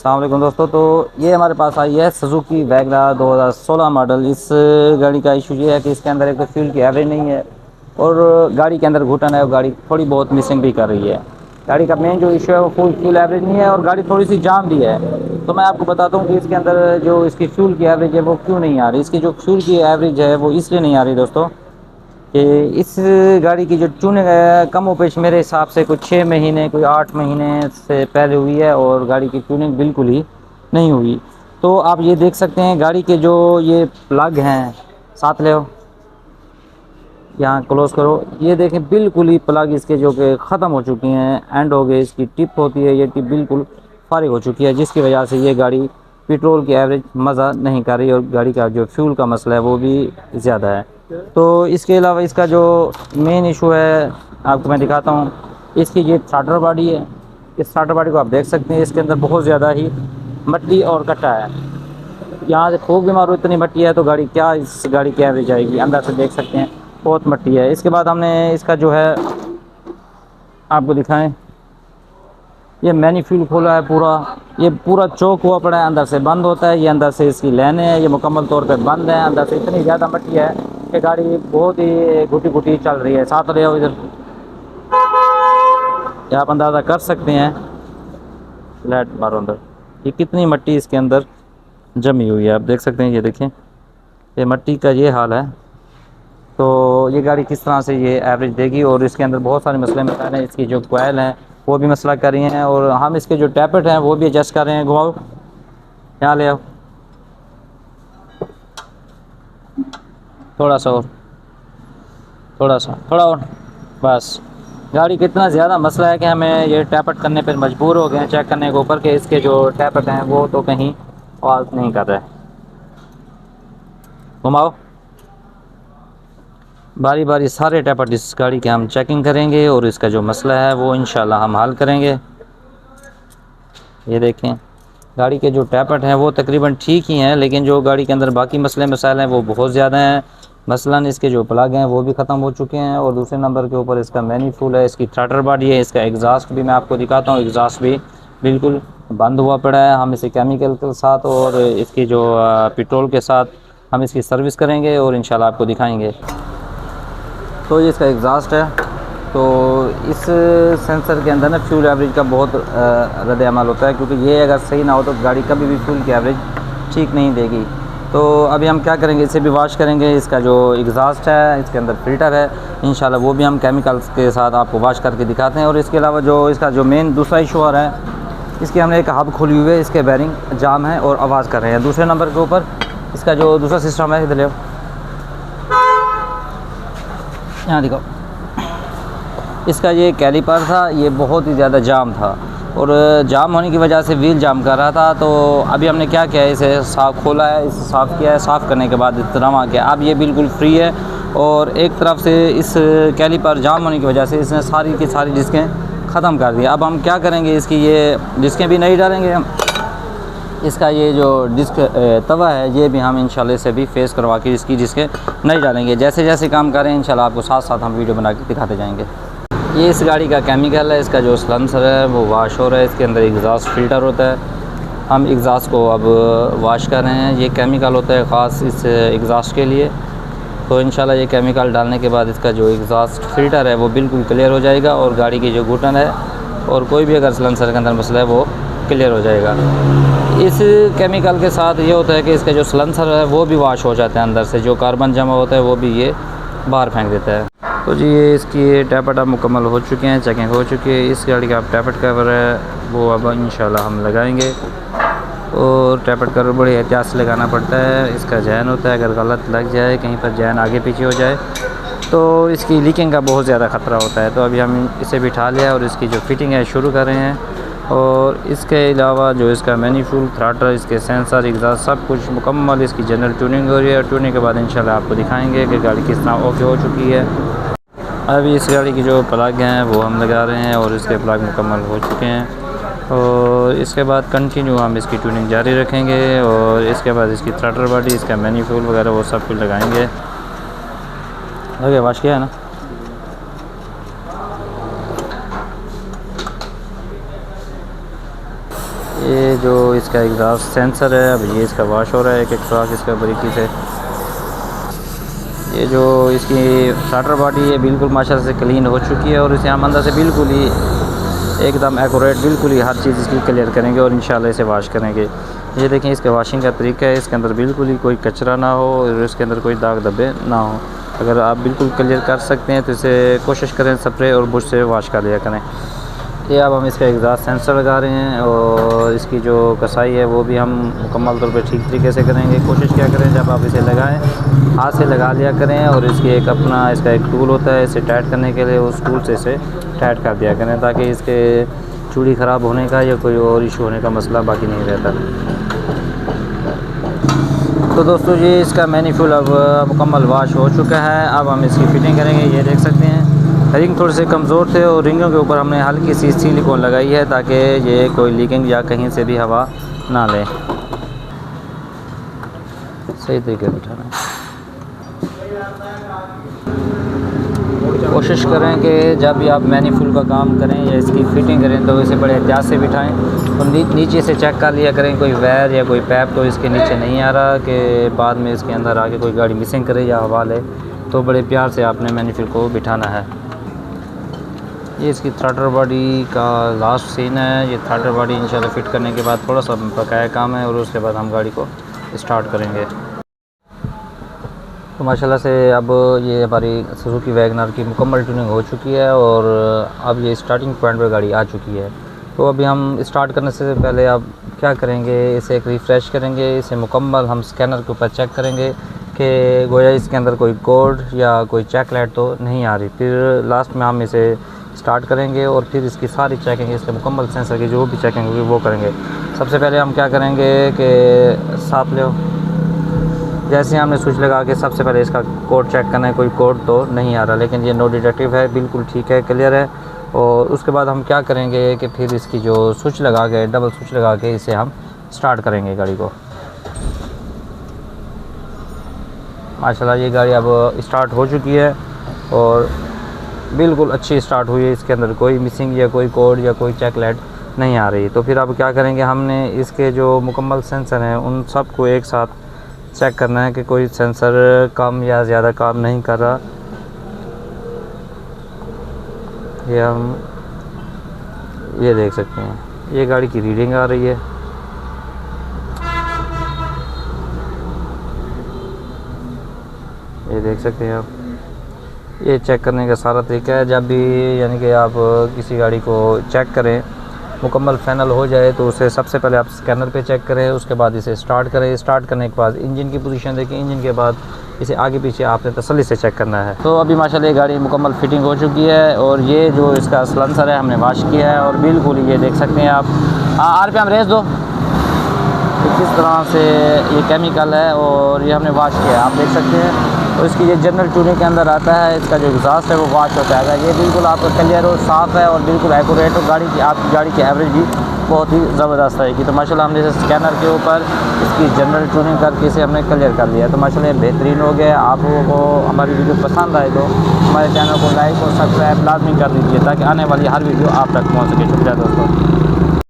अस्सलाम वालेकुम दोस्तों। तो ये हमारे पास आई है सुजुकी वैगनर 2016 मॉडल। इस गाड़ी का इशू ये है कि इसके अंदर एक तो फ्यूल की एवरेज नहीं है और गाड़ी के अंदर घुटन है और गाड़ी थोड़ी बहुत मिसिंग भी कर रही है। गाड़ी का मेन जो इशू है वो फ्यूल एवरेज नहीं है और गाड़ी थोड़ी सी जाम भी है। तो मैं आपको बताता हूँ कि इसके अंदर जो इसकी फ्यूल की एवरेज है वो क्यों नहीं आ रही। इसकी जो फ्यूल की एवरेज है वो इसलिए नहीं आ रही दोस्तों कि इस गाड़ी की जो ट्यूनिंग है कम उपेश मेरे हिसाब से कुछ 6 महीने कोई 8 महीने से पहले हुई है और गाड़ी की ट्यूनिंग बिल्कुल ही नहीं हुई। तो आप ये देख सकते हैं गाड़ी के जो ये प्लग हैं, साथ ले यहाँ क्लोज करो, ये देखें बिल्कुल ही प्लग इसके जो कि ख़त्म हो चुकी हैं, एंड हो गए। इसकी टिप होती है, ये टिप बिल्कुल फारिग हो चुकी है, जिसकी वजह से ये गाड़ी पेट्रोल की एवरेज मज़ा नहीं कर रही और गाड़ी का जो फ्यूल का मसला है वो भी ज़्यादा है। तो इसके अलावा इसका जो मेन इशू है आपको मैं दिखाता हूँ। इसकी ये स्टार्टर बॉडी है, इस स्टार्टर बॉडी को आप देख सकते हैं, इसके अंदर बहुत ज़्यादा ही मट्टी और कट्टा है। यहाँ से फूक भी मारो इतनी मट्टी है तो गाड़ी क्या इस गाड़ी की एवरेज आएगी। अंदर से देख सकते हैं बहुत मट्टी है। इसके बाद हमने इसका जो है आपको दिखाएं, ये मैन्युफ्यूल खोला है पूरा, ये पूरा चौक हुआ पड़ा है, अंदर से बंद होता है। ये अंदर से इसकी लाइनें हैं, ये मुकम्मल तौर पे बंद है। अंदर से इतनी ज़्यादा मट्टी है कि गाड़ी बहुत ही घुटी घुटी चल रही है। साथ रहे हो इधर, ये आप अंदाज़ा कर सकते हैं। लाइट मारो अंदर, ये कितनी मट्टी इसके अंदर जमी हुई है, आप देख सकते हैं। ये देखें, ये मट्टी का ये हाल है। तो ये गाड़ी किस तरह से ये एवरेज देगी। और इसके अंदर बहुत सारे मसले मसाइल हैं। इसकी जो कोयल हैं वो भी मसला कर रही हैं और हम इसके जो टैपेट हैं वो भी एडजस्ट कर रहे हैं। घुमाओ, यहाँ ले आओ, थोड़ा सा और, थोड़ा और, बस। गाड़ी का इतना ज़्यादा मसला है कि हमें ये टैपेट करने पर मजबूर हो गए हैं, चेक करने के ऊपर कि इसके जो टैपेट हैं वो तो कहीं आवाज़ नहीं कर रहे। घुमाओ, बारी बारी सारे टैपेट इस गाड़ी के हम चेकिंग करेंगे और इसका जो मसला है वो इंशाल्लाह हम हल करेंगे। ये देखें, गाड़ी के जो टैपेट हैं वो तकरीबन ठीक ही हैं, लेकिन जो गाड़ी के अंदर बाकी मसले मसाइल हैं वो बहुत ज़्यादा हैं। मसलन इसके जो प्लग हैं वो भी ख़त्म हो चुके हैं और दूसरे नंबर के ऊपर इसका मैन्युफ्यूल है, इसकी थ्रॉटल बॉडी है, इसका एग्जॉस्ट भी मैं आपको दिखाता हूँ। एग्जॉस्ट भी बिल्कुल बंद हुआ पड़ा है। हम इसे केमिकल के साथ और इसकी जो पेट्रोल के साथ हम इसकी सर्विस करेंगे और इंशाल्लाह आपको दिखाएँगे। तो ये इसका एग्जॉस्ट है। तो इस सेंसर के अंदर ना फ्यूल एवरेज का बहुत रद्द अमल होता है, क्योंकि ये अगर सही ना हो तो गाड़ी कभी भी फ्यूल की एवरेज ठीक नहीं देगी। तो अभी हम क्या करेंगे, इसे भी वॉश करेंगे। इसका जो एग्जॉस्ट है, इसके अंदर फ़िल्टर है, इंशाल्लाह वो भी हम केमिकल्स के साथ आपको वॉश करके दिखाते हैं। और इसके अलावा जो इसका जो मेन दूसरा इशू आ रहा है, इसकी हमने एक हब खोली हुई है, इसके बैरिंग जाम है और आवाज़ कर रहे हैं। दूसरे नंबर के ऊपर इसका जो दूसरा सिस्टम है, इधर ले, यहाँ दिखाओ, इसका ये कैलिपर था, ये बहुत ही ज़्यादा जाम था और जाम होने की वजह से व्हील जाम कर रहा था। तो अभी हमने क्या किया है, इसे साफ़ खोला है, इसे साफ़ किया है। साफ़ करने के बाद इतना किया, अब ये बिल्कुल फ्री है। और एक तरफ से इस कैलिपर जाम होने की वजह से इसने सारी की सारी डिस्कें ख़त्म कर दी। अब हम क्या करेंगे, इसकी ये डिस्कें भी नहीं डालेंगे हम, इसका ये जो डिस्क तवा है ये भी हम इंशाल्लाह से भी फेस करवा के इसकी डिस्कें नहीं डालेंगे। जैसे जैसे काम करें इंशाल्लाह आपको साथ साथ हम वीडियो बना के दिखाते जाएंगे। ये इस गाड़ी का केमिकल है, इसका जो सलेंसर है वो वाश हो रहा है। इसके अंदर एग्जॉस्ट फ़िल्टर होता है, हम एग्जॉस्ट को अब वाश कर रहे हैं। ये केमिकल होता है ख़ास इस एग्जॉस्ट के लिए। तो इंशाल्लाह ये केमिकल डालने के बाद इसका जो एग्जॉस्ट फ़िल्टर है वो बिल्कुल क्लियर हो जाएगा और गाड़ी की जो घुटन है और कोई भी अगर सलेंसर के अंदर मसला है वो क्लियर हो जाएगा। इस केमिकल के साथ ये होता है कि इसका जो सलेंसर है वो भी वाश हो जाता है, अंदर से जो कार्बन जमा होता है वो भी ये बाहर फेंक देता है। तो जी ये इसकी टैपेट अब मुकम्मल हो चुके हैं, चेकिंग हो चुकी है। इस गाड़ी का अब टैपेट कवर है वो अब इंशाल्लाह हम लगाएंगे और टैपेट कवर बड़ी एहतियात से लगाना पड़ता है। इसका जैन होता है, अगर गलत लग जाए, कहीं पर जैन आगे पीछे हो जाए तो इसकी लीकिंग का बहुत ज़्यादा ख़तरा होता है। तो अभी हम इसे बिठा लिया और इसकी जो फिटिंग है शुरू कर रहे हैं। और इसके अलावा जो इसका मैन्युफ्यूल, थ्रॉटल, इसके सेंसर, एग्जॉस्ट सब कुछ मुकम्मल इसकी जनरल ट्यूनिंग हो रही है। ट्यूनिंग के बाद इंशाल्लाह आपको दिखाएंगे कि गाड़ी किस तरह ओके हो चुकी है। अभी इस गाड़ी की जो प्लग हैं वो हम लगा रहे हैं और इसके प्लग मुकम्मल हो चुके हैं और इसके बाद कंटिन्यू हम इसकी ट्यूनिंग जारी रखेंगे और इसके बाद इसकी थ्रॉटल बॉडी, इसका मैन्युफ्यूल वगैरह वो सब कुछ लगाएंगे। ओके, वाश किया है ना। ये जो इसका एग्जॉस्ट सेंसर है, अब ये इसका वॉश हो रहा है एक एक ट्रक इसका बारीकी से। ये जो इसकी स्टार्टर बॉडी है बिल्कुल माशाल्लाह से क्लीन हो चुकी है और इसे हम अंदर से बिल्कुल ही एकदम एक्यूरेट बिल्कुल ही हर चीज़ इसकी क्लियर करेंगे और इंशाल्लाह इसे वॉश करेंगे। ये देखें इसके वॉशिंग का तरीका है, इसके अंदर बिल्कुल ही कोई कचरा ना हो और इसके अंदर कोई दाग धब्बे ना हो। अगर आप बिल्कुल क्लियर कर सकते हैं तो इसे कोशिश करें स्प्रे और ब्रश से वॉश कर लिया करें। ये अब हम इसका एग्जॉस्ट सेंसर लगा रहे हैं और इसकी जो कसाई है वो भी हम मुकम्मल तौर पे ठीक तरीके से करेंगे। कोशिश क्या करें जब आप इसे लगाएं हाथ से लगा लिया करें और इसकी एक अपना इसका एक टूल होता है इसे टाइट करने के लिए, उस टूल से इसे टाइट कर दिया करें ताकि इसके चूड़ी ख़राब होने का या कोई और इशू होने का मसला बाकी नहीं रहता। तो दोस्तों ये इसका मैनीफ्यूल अब मुकम्मल वॉश हो चुका है। अब हम इसकी फ़िटिंग करेंगे। ये देख सकते हैं रिंग थोड़े से कमज़ोर थे और रिंगों के ऊपर हमने हल्की सी सिलिकॉन लगाई है ताकि ये कोई लीकिंग या कहीं से भी हवा ना ले। सही तरीके से बिठाना। कोशिश करें कि जब भी आप मैनीफ्यूल का काम करें या इसकी फ़िटिंग करें तो इसे बड़े एहतियात से बिठाएं और नीचे से चेक कर लिया करें कोई वायर या कोई पैप तो इसके नीचे नहीं आ रहा कि बाद में इसके अंदर आके कोई गाड़ी मिसिंग करे या हवा ले। तो बड़े प्यार से आपने मैनीफ्यूल को बिठाना है। ये इसकी थ्रॉटल बॉडी का लास्ट सीन है। ये थ्रॉटल बॉडी इंशाल्लाह फ़िट करने के बाद थोड़ा सा बकाया काम है और उसके बाद हम गाड़ी को स्टार्ट करेंगे। तो माशाल्लाह से अब ये हमारी सुजुकी वैगनर की मुकम्मल ट्यूनिंग हो चुकी है और अब ये स्टार्टिंग पॉइंट पर गाड़ी आ चुकी है। तो अभी हम स्टार्ट करने से पहले अब क्या करेंगे, इसे एक रिफ़्रेश करेंगे। इसे मुकम्मल हम स्कैनर के ऊपर चेक करेंगे कि गोया इसके अंदर कोई कोड या कोई चेक लाइट तो नहीं आ रही। फिर लास्ट में हम इसे स्टार्ट करेंगे और फिर इसकी सारी चेकिंग, इसके मुकम्मल सेंसर की जो भी चेकिंग होगी वो करेंगे। सबसे पहले हम क्या करेंगे कि साथ ले जैसे हमने स्विच लगा के सबसे पहले इसका कोड चेक करना है, कोई कोड तो नहीं आ रहा, लेकिन ये नो डिटेक्टिव है, बिल्कुल ठीक है, क्लियर है। और उसके बाद हम क्या करेंगे कि फिर इसकी जो स्विच लगा के डबल स्विच लगा के इसे हम स्टार्ट करेंगे गाड़ी को। माशाल्लाह ये गाड़ी अब स्टार्ट हो चुकी है और बिल्कुल अच्छी स्टार्ट हुई है। इसके अंदर कोई मिसिंग या कोई कोड या कोई चेक लाइट नहीं आ रही। तो फिर अब क्या करेंगे, हमने इसके जो मुकम्मल सेंसर हैं उन सब को एक साथ चेक करना है कि कोई सेंसर कम या ज़्यादा काम नहीं कर रहा। ये हम ये देख सकते हैं, ये गाड़ी की रीडिंग आ रही है। ये देख सकते हैं आप, ये चेक करने का सारा तरीका है। जब भी यानी कि आप किसी गाड़ी को चेक करें, मुकम्मल फाइनल हो जाए तो उसे सबसे पहले आप स्कैनर पे चेक करें, उसके बाद इसे स्टार्ट करें। स्टार्ट करने के बाद इंजन की पोजीशन देखें, इंजन के बाद इसे आगे पीछे आपने तसल्ली से चेक करना है। तो अभी माशाल्लाह ये गाड़ी मुकम्मल फिटिंग हो चुकी है और ये जो इसका सलेंसर है हमने वॉश किया है और बिल्कुल ये देख सकते हैं आप। RPM रेस दो। तो किस तरह से ये केमिकल है और ये हमने वॉश किया है, आप देख सकते हैं। और इसकी ये जनरल ट्यूनिंग के अंदर आता है, इसका जो एग्जॉस्ट है वो वॉश होता है। ये बिल्कुल आपका क्लियर और साफ़ है और बिल्कुल एक्यूरेट हो। गाड़ी की आपकी गाड़ी की एवरेज भी बहुत ही ज़बरदस्त रहेगी। तो माशाल्लाह हमने इसे स्कैनर के ऊपर इसकी जनरल ट्यूनिंग करके इसे हमने क्लियर कर लिया। तो माशाल्लाह ये बेहतरीन हो गया। आप लोगों को हमारी वीडियो पसंद आए तो हमारे चैनल को लाइक और सब्सक्राइब लाजमी कर दीजिए ताकि आने वाली हर वीडियो आप तक पहुँच सके। शुक्रिया दोस्तों।